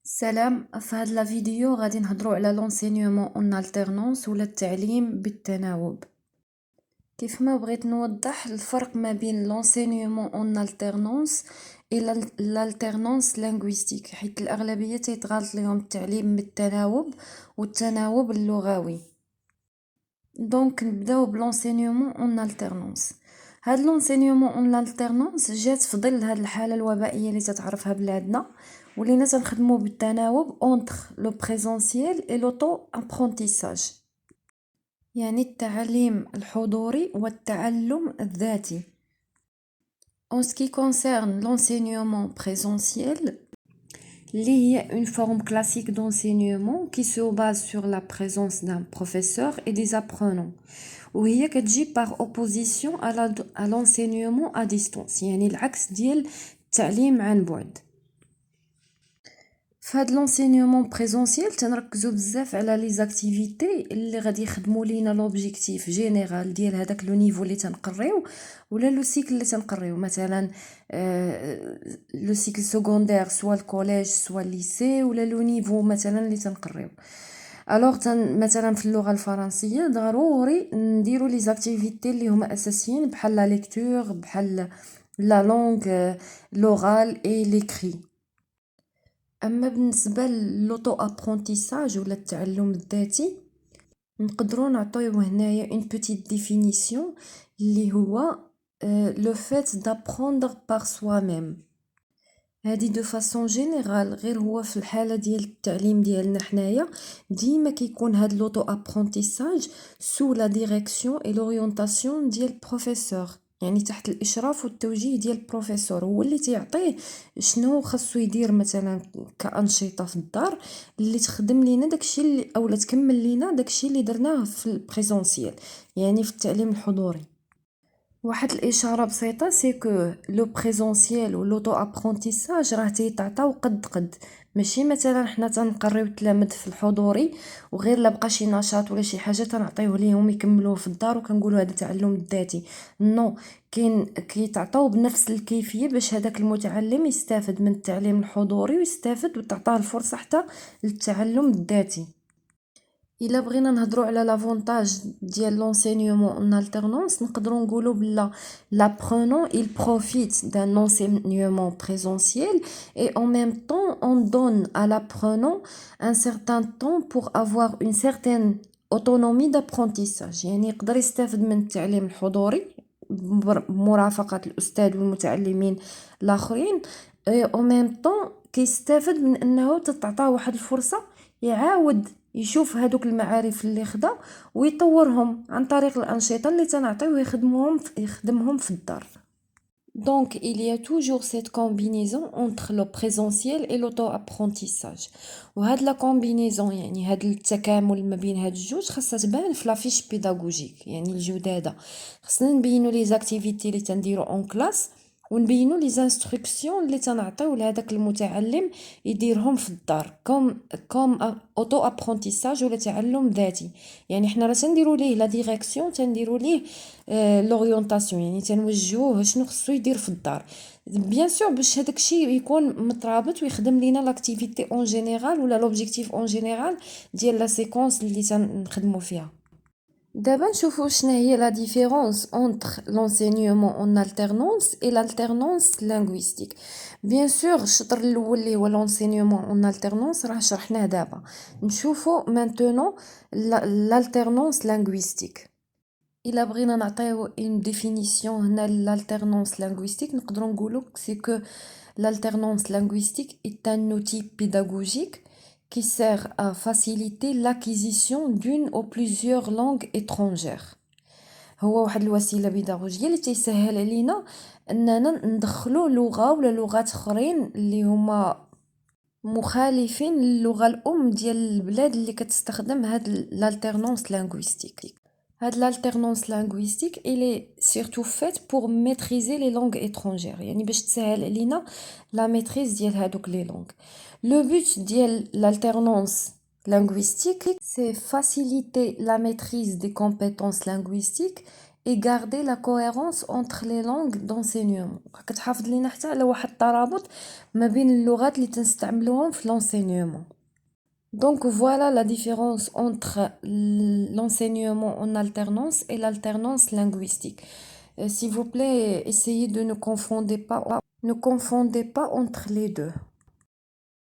سلام، في هاد لا فيديو غادي نهضروا على لونسينيومون اون الترنونس ولا التعليم بالتناوب. كيف ما بغيت نوضح الفرق ما بين لونسينيومون اون الترنونس الى الالترنونس لينغويستيك، حيت الاغلبيه تيتغالط ليهم التعليم بالتناوب والتناوب اللغوي. دونك نبداو بلونسينيومون اون الترنونس. هاد لونسينيومون اون الترنونس جات في ظل هاد الحاله الوبائيه اللي تتعرفها بلادنا، ولينا تنخدمو بالتناوب اونتر لو بريزونسييل اي لوطو ابرونتيساج، يعني التعليم الحضوري والتعلم الذاتي. En ce qui concerne l'enseignement présentiel, il y a une forme classique d'enseignement qui se base sur la présence d'un professeur et des apprenants. وهي كتجي par opposition à l'enseignement à distance، يعني العكس ديال التعليم عن بعد. فهاد لونسينيومون بريزونسييل تنركزو بزاف على لي زاكتيفيتي اللي غادي يخدموا لينا لوبجيكتيف جينيرال ديال هذاك لو نيفو اللي تنقريو، ولا لو سيكل اللي تنقريو، مثلا لو سيكل سكوندير سوا الكوليج سوا الليسي، ولا لو نيفو مثلا اللي تنقريو. الوغ مثلا في اللغه الفرنسيه ضروري نديرو لي زاكتيفيتي اللي هما اساسيين، بحال لا ليكتور، بحال لا لونغ لورال اي ليكري. اما بالنسبه للوطو ابرونتيساج ولا التعلم الذاتي، نقدروا نعطيو هنايا اون بيتيت ديفينيسيون اللي هو لو فات دابروندر بار سوا ميم. هذه دو فاسون جينيرال، غير هو في الحاله ديال التعليم ديالنا حنايا ديما كيكون هاد لوطو ابرونتيساج سو لا ديريكسيون اي لورينتاسيون ديال البروفيسور، يعني تحت الاشراف والتوجيه ديال البروفيسور، هو اللي تيعطيه شنو خاصو يدير مثلا كانشطه في الدار اللي تخدم لينا داكشي اللي اولا تكمل لينا داكشي اللي درناه في البريزونسيال، يعني في التعليم الحضوري. واحد الاشاره بسيطه سي كو لو بريزونسييل و لوطو ابرونتيساج راه تيتعطاو قد ماشي مثلا حنا تنقريو التلاميذ في الحضوري وغير لا بقى شي نشاط ولا شي حاجه تنعطيوه ليهم يكملوه في الدار وكنقولوا هذا تعلم الذاتي. نو، كاين كيتعطاو بنفس الكيفيه باش هذاك المتعلم يستافد من التعليم الحضوري ويستافد وتعطاه الفرصه حتى للتعلم الذاتي. الا بغينا نهضروا على لافونتاج ديال لونسينيومون اون الترنونس، نقدروا نقولوا بلا l'apprenant il profite d'un enseignement présentiel et en même temps on donne à l'apprenant un certain temps pour avoir une certaine autonomie d'apprentissage، يعني يقدر يستافد من التعليم الحضوري بمرافقة الأستاذ والمتعلمين الآخرين، en même temps كيستافد من أنه تتعطاه واحد الفرصة يعاود يشوف هادوك المعارف اللي خدا ويطورهم عن طريق الأنشطة اللي تنعطيوه يخدمهم في الدار. Donc, il y a toujours cette combinaison entre le présentiel et l'auto-apprentissage. وهاد لا combinaison يعني هاد التكامل ما بين هاد الجوج خاصها تبان في لافيش بيداغوجيك، يعني الجدادة خصنا نبينو لي زاكتيفيتي اللي تنديرو اون كلاس ونبينو لي انستركسيون اللي تنعطيو لهداك المتعلم يديرهم في الدار كوم اوتو ابرونتيساج ولا تعلم ذاتي. يعني حنا راه تنديرو ليه لا ديريكسيون، تنديرو ليه لورينتاسيون، يعني تنوجهوه شنو خصو يدير في الدار، بيان سور باش هذاك الشيء يكون مترابط ويخدم لينا لاكتيفيتي اون جينيرال ولا لوبجيكتيف اون جينيرال ديال لا سيكونس اللي تنخدموا فيها. دابا نشوفوا شنو هي لا ديفيرونس entre l'enseignement en alternance et l'alternance linguistique. بيان سور الشطر الاول اللي هو l'enseignement en alternance راه شرحناه دابا. نشوفوا maintenant l'alternance linguistique. إلا بغينا نعطيو une définition هنا l'alternance linguistique نقدروا نقولوا c'est que l'alternance linguistique est un outil pédagogique qui sert à faciliter l'acquisition d'une ou plusieurs langues étrangères. هو واحد الوسيله بيداغوجيه اللي تيسهل علينا اننا ندخلو لغه ولا لغات اخرين اللي هما مخالفين للغه الام ديال البلاد اللي كتستخدم هاد l'alternance linguistique. L'alternance linguistique, elle est surtout faite pour maîtriser les langues étrangères. يعني باش تسهل علينا la maîtrise ديال هادوك les langues. Le but ديال l'alternance linguistique, c'est faciliter la maîtrise des compétences linguistiques et garder la cohérence entre les langues d'enseignement. كتحافظ لينا حتى على واحد الترابط ما بين اللغات اللي تنستعملوهم في l'enseignement. Donc voilà la différence entre l'enseignement en alternance et l'alternance linguistique. S'il vous plaît, essayez de ne confondez pas entre les deux.